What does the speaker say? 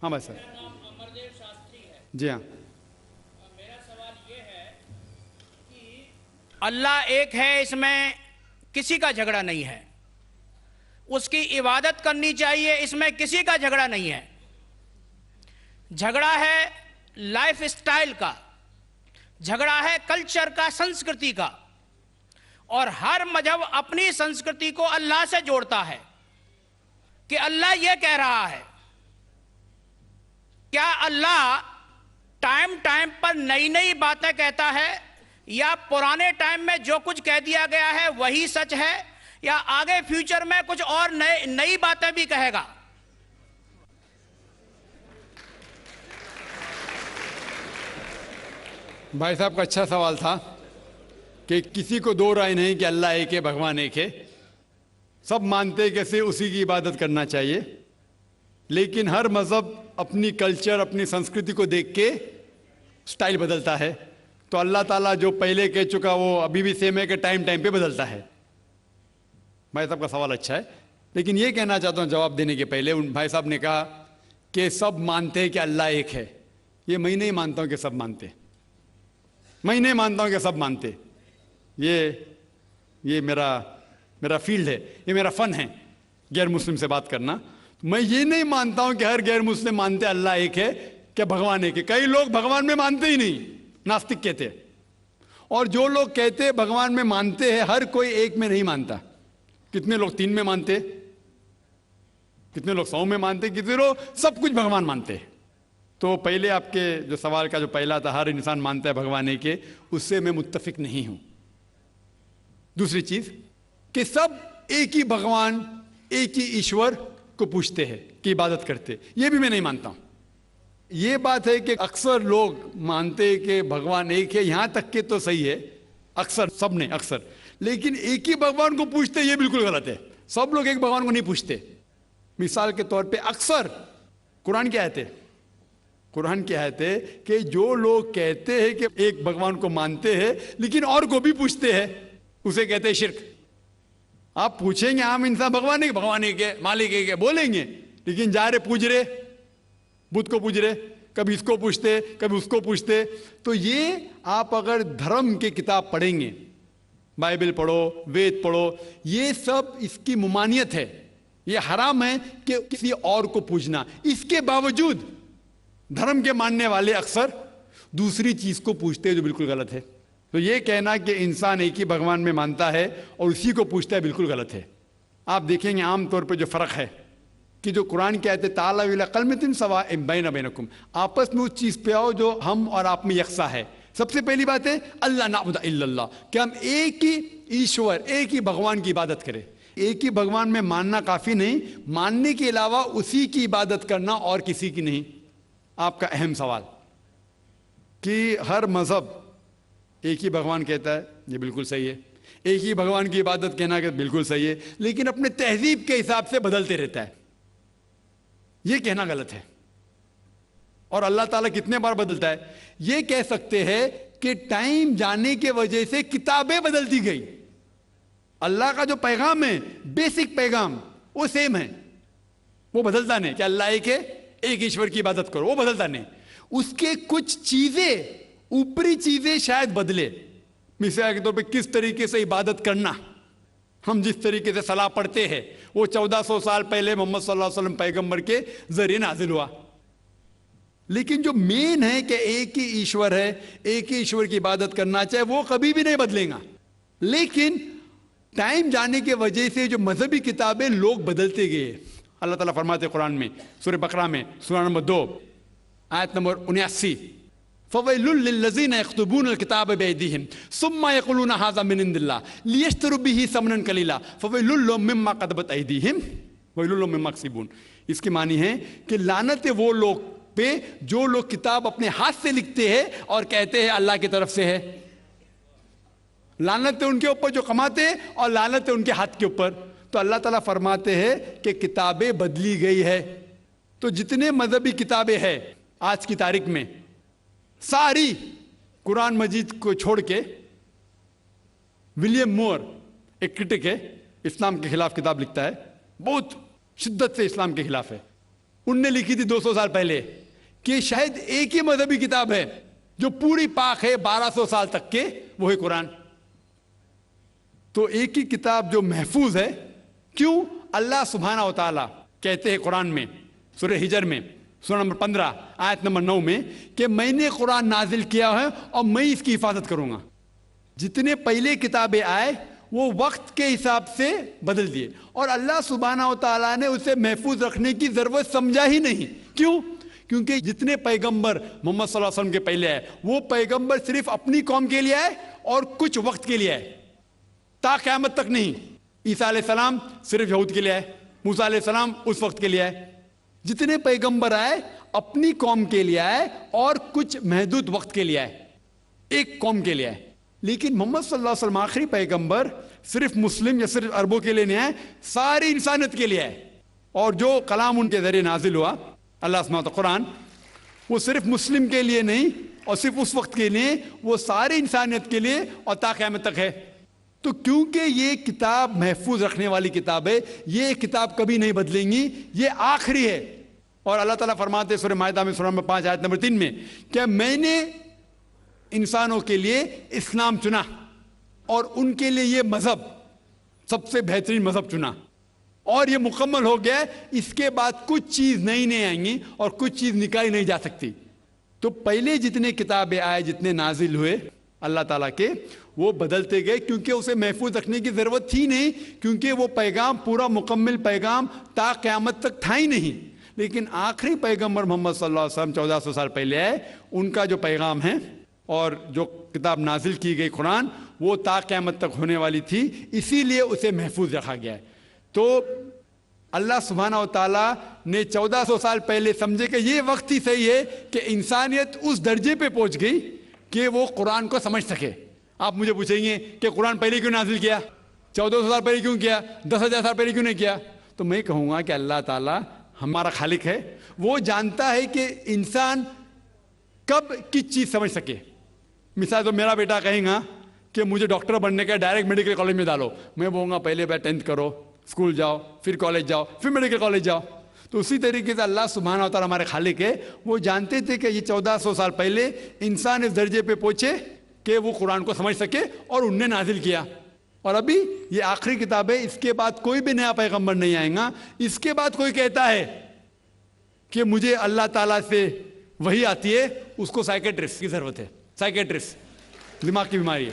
ہاں بھائی صاحب. میرا نام امردیو شاستری ہے. جی ہاں. میرا سوال یہ ہے کہ اللہ ایک ہے، اس میں کسی کا جھگڑا نہیں ہے. اس کی عبادت کرنی چاہیے، اس میں کسی کا جھگڑا نہیں ہے. جھگڑا ہے لائف سٹائل کا، جھگڑا ہے کلچر کا، سنسکرتی کا. اور ہر مذہب اپنی سنسکرتی کو اللہ سے جوڑتا ہے کہ اللہ یہ کہہ رہا ہے. کیا اللہ ٹائم پر نئی نئی باتیں کہتا ہے، یا پرانے ٹائم میں جو کچھ کہہ دیا گیا ہے وہی سچ ہے، یا آگے فیوچر میں کچھ اور نئی باتیں بھی کہے گا؟ بھائی صاحب کا اچھا سوال تھا کہ کسی کو دو رائے نہیں کہ اللہ ایک ہے، بھگوان ایک ہے. سب مانتے کہ صرف اسی کی عبادت کرنا چاہیے، لیکن ہر مذہب اپنی کلچر، اپنی سنسکرتی کو دیکھ کے سٹائل بدلتا ہے. تو اللہ تعالیٰ جو پہلے کہہ چکا وہ ابھی بھی سیم ہے کہ ٹائم پہ بدلتا ہے. بھائی صاحب کا سوال اچھا ہے، لیکن یہ کہنا چاہتا ہوں جواب دینے کے پہلے. ان بھائی صاحب نے کہا کہ سب مانتے ہیں کہ اللہ ایک ہے. یہ میں نہیں مانتا ہوں کہ سب مانتے، میں نہیں مانتا ہوں کہ سب مانتے. یہ میرا فیلڈ ہے، یہ میرا فن ہے غیر مسلم سے بات کرنا. میں یہ نہیں مانتا ہوں کہ ہر غیر مسلم مانتے اللہ ایک ہے، کہ بھگوان ایک ہے. کئی لوگ بھگوان میں مانتے ہی نہیں، ناستک کہتے ہیں. اور جو لوگ کہتے بھگوان میں مانتے ہیں، ہر کوئی ایک میں نہیں مانتا. کتنے لوگ 3 میں مانتے، کتنے لوگ 100 میں مانتے، کتنے لوگ سب کچھ بھگوان مانتے. تو پہلے آپ کے جو سوال کا جو پہلا تھا، ہر انسان مانتا ہے بھگوان ایک ہے، اس سے میں متفق نہیں ہوں. دوسری چیز کہ سب ایک ہی بھگوان، ایک ہی ایشور کو پوچھتے ہیں کہ عبادت کرتے، یہ بھی میں نہیں مانتا ہوں. یہ بات ہے کہ اکثر لوگ مانتے کہ بھگوان ایک ہے، یہاں تک کہ تو صحیح ہے اکثر، سب نے اکثر، لیکن ایک ہی بھگوان کو پوچھتے یہ بالکل غلط ہے. سب لوگ ایک بھگوان کو نہیں پوچھتے. مثال کے طور پہ اکثر قرآن کیا آیت ہے کہ جو لوگ کہتے ہیں کہ ایک بھگوان کو مانتے ہیں لیکن اور کو بھی پوچھتے ہیں، اسے کہتے ہیں شرک. آپ پوچھیں گے عام انسان بھگوان ایک ہے، مالک ایک ہے بولیں گے، لیکن جا رہے پوچھ رہے، بدھ کو پوچھ رہے، کبھی اس کو پوچھتے کبھی اس کو پوچھتے. تو یہ آپ اگر دھرم کی کتاب پڑھیں گے، بائبل پڑھو، وید پڑھو، یہ سب اس کی ممانعت ہے. یہ حرام ہے کہ کسی اور کو پوچھنا. اس کے باوجود دھرم کے ماننے والے اکثر دوسری چیز کو پوچھتے ہیں جو بالکل غلط ہے. تو یہ کہنا کہ انسان ایک ہی بھگوان میں مانتا ہے اور اسی کو پوچھتا ہے بالکل غلط ہے. آپ دیکھیں گے عام طور پہ جو فرق ہے کہ جو قرآن کہتے ہیں تعالیٰ الی کلمۃ سواء بینکم، آپس میں اس چیز پہ آؤ جو ہم اور آپ میں یکساں ہے. سب سے پہلی بات ہے اللہ نعبد الا اللہ، کہ ہم ایک ہی ایشور، ایک ہی بھگوان کی عبادت کریں. ایک ہی بھگوان میں ماننا کافی نہیں، ماننے کے علاوہ اسی کی عبادت کرنا اور کسی کی نہیں. آپ کا اہم سوال کہ ہر مذہب ایک ہی بھگوان کہتا ہے، یہ بالکل صحیح ہے. ایک ہی بھگوان کی عبادت کہنا کہ بالکل صحیح ہے، لیکن اپنے تہذیب کے حساب سے بدلتے رہتا ہے، یہ کہنا غلط ہے. اور اللہ تعالیٰ کتنے بار بدلتا ہے؟ یہ کہہ سکتے ہیں کہ ٹائم جانے کی وجہ سے کتابیں بدلتی گئی. اللہ کا جو پیغام ہے، بیسک پیغام، وہ سیم ہے، وہ بدلتا نہیں کہ اللہ ایک ہے، ایک ایشور کی عبادت کرو، وہ بدلتا نہیں. اس کے کچھ چیزیں، اوپری چیزیں شاید بدلے. مثال کے طور پہ کس طریقے سے عبادت کرنا، ہم جس طریقے سے صلاح پڑھتے ہیں وہ 1400 سال پہلے محمد صلی اللہ علیہ وسلم پیغمبر کے ذریعے نازل ہوا. لیکن جو مین ہے کہ ایک ہی ایشور ہے، ایک ہی ایشور کی عبادت کرنا چاہے، وہ کبھی بھی نہیں بدلے گا. لیکن ٹائم جانے کی وجہ سے جو مذہبی کتابیں لوگ بدلتے گئے. اللہ تعالیٰ فرماتے قرآن میں سورہ بقرہ میں سورہ نمبر 2 آیت نمبر 79، فَوَيْلٌ لِّلَّذِينَ يَكْتُبُونَ الْكِتَابَ بِأَيْدِيهِمْ ثُمَّ يَقُولُونَ هَٰذَا مِنْ عِندِ اللَّهِ لِيَشْتَرُوا بِهِ ثَمَنًا قَلِيلًا فَوَيْلٌ لَّهُم مِّمَّا كَتَبَتْ أَيْدِيهِمْ وَوَيْلٌ لَّهُم مِّمَّا يَكْسِبُونَ. اس کی معنی ہے کہ لعنت ہے وہ لوگ پہ جو لوگ کتاب اپنے ہاتھ سے لکھتے ہیں اور کہتے ہیں اللہ کی طرف سے ہے. لعنت ہے ان کے اوپر جو کماتے ہیں، اور لعنت ہے ان کے ہاتھ کے اوپر. تو اللہ تعالیٰ فرماتے ہیں کہ کتابیں بدلی گئی ہے. تو جتنے مذہبی کتابیں ہیں آج کی تاریخ میں، ساری قرآن مجید کو چھوڑ کے، ولیم مور ایک کرٹک ہے، اسلام کے خلاف کتاب لکھتا ہے، بہت شدت سے اسلام کے خلاف ہے. ان نے لکھی تھی 200 سال پہلے کہ شاید ایک ہی مذہبی کتاب ہے جو پوری پاک ہے 1200 سال تک کے، وہ ہے قرآن. تو ایک ہی کتاب جو محفوظ ہے. کیوں؟ اللہ سبحانہ و تعالیٰ کہتے ہیں قرآن میں سورہ ہجر میں سورہ نمبر 15 آیت نمبر 9 میں کہ میں نے قرآن نازل کیا ہے اور میں اس کی حفاظت کروں گا. جتنے پہلے کتابیں آئے وہ وقت کے حساب سے بدل دیے، اور اللہ سبحانہ و تعالیٰ نے اسے محفوظ رکھنے کی ضرورت سمجھا ہی نہیں. کیوں؟ کیونکہ جتنے پیغمبر محمد صلی اللہ علیہ وسلم کے پہلے آئے وہ پیغمبر صرف اپنی قوم کے لیے آئے اور کچھ وقت کے لیے آئے، تا قیامت تک نہیں. عیسیٰ علیہ السلام صرف یہود کے لیے آئے، موسیٰ علیہ السلام اس وقت کے لیے آئے. جتنے پیغمبر آئے اپنی قوم کے لیے آئے اور کچھ محدود وقت کے لیے آئے، ایک قوم کے لیے آئے. لیکن محمد صلی اللہ علیہ وسلم آخری پیغمبر صرف مسلم یا صرف عربوں کے لیے نہیں آئے، ساری انسانیت کے لیے آئے. اور جو کلام ان کے ذریعے نازل ہوا اللہ سبحانہ قرآن، وہ صرف مسلم کے لیے نہیں اور صرف اس وقت کے لیے، وہ ساری انسانیت کے لیے اور تا قیامت تک ہے. تو کیونکہ یہ کتاب محفوظ رکھنے والی کتاب ہے، یہ کتاب کبھی نہیں بدلیں گی، یہ آخری ہے. اور اللہ تعالیٰ فرماتے سورہ مائدہ میں سورہ نمبر 5 آیت نمبر 3 میں کہ میں نے انسانوں کے لیے اسلام چنا اور ان کے لیے یہ مذہب سب سے بہترین مذہب چنا، اور یہ مکمل ہو گیا. اس کے بعد کچھ چیز نئی نئی آئیں گی اور کچھ چیز نکالی نہیں جا سکتی. تو پہلے جتنے کتابیں آئے، جتنے نازل ہوئے اللہ تعالیٰ کے، وہ بدلتے گئے کیونکہ اسے محفوظ رکھنے کی ضرورت تھی نہیں، کیونکہ وہ پیغام پورا مکمل پیغام تا قیامت تک تھا ہی نہیں. لیکن آخری پیغمبر محمد صلی اللہ علیہ وسلم 1400 سال پہلے آئے، ان کا جو پیغام ہے اور جو کتاب نازل کی گئی قرآن، وہ تا قیامت تک ہونے والی تھی، اسی لیے اسے محفوظ رکھا گیا ہے. تو اللہ سبحانہ و تعالیٰ نے 1400 سال پہلے سمجھے کہ یہ وقت ہی صحیح ہے کہ انسانیت اس درجے پہ پہنچ گئی کہ وہ قرآن کو سمجھ سکے. آپ مجھے پوچھیں گے کہ قرآن پہلے کیوں نازل کیا، 1400 سال پہلے کیوں کیا، 10,000 سال پہلے کیوں نہیں کیا؟ تو میں کہوں گا کہ اللہ تعالیٰ ہمارا خالق ہے، وہ جانتا ہے کہ انسان کب کس چیز سمجھ سکے. مثال تو میرا بیٹا کہیں گا کہ مجھے ڈاکٹر بننے کا ڈائریکٹ میڈیکل کالج میں ڈالو، میں بولوں گا پہلے 10th کرو، اسکول جاؤ، پھر کالج جاؤ، پھر میڈیکل کالج جاؤ. تو اسی طریقے سے اللہ سبحانہ و تعالیٰ ہمارے خالق ہے، وہ جانتے تھے کہ یہ 1400 سال پہلے انسان اس درجے پہ پہنچے کہ وہ قرآن کو سمجھ سکے، اور انہوں نے نازل کیا. اور ابھی یہ آخری کتاب ہے، اس کے بعد کوئی بھی نیا پیغمبر نہیں آئے گا. اس کے بعد کوئی کہتا ہے کہ مجھے اللہ تعالیٰ سے وحی آتی ہے، اس کو سائیکیٹرسٹ کی ضرورت ہے. سائیکیٹرسٹ دماغ کی بیماری ہے.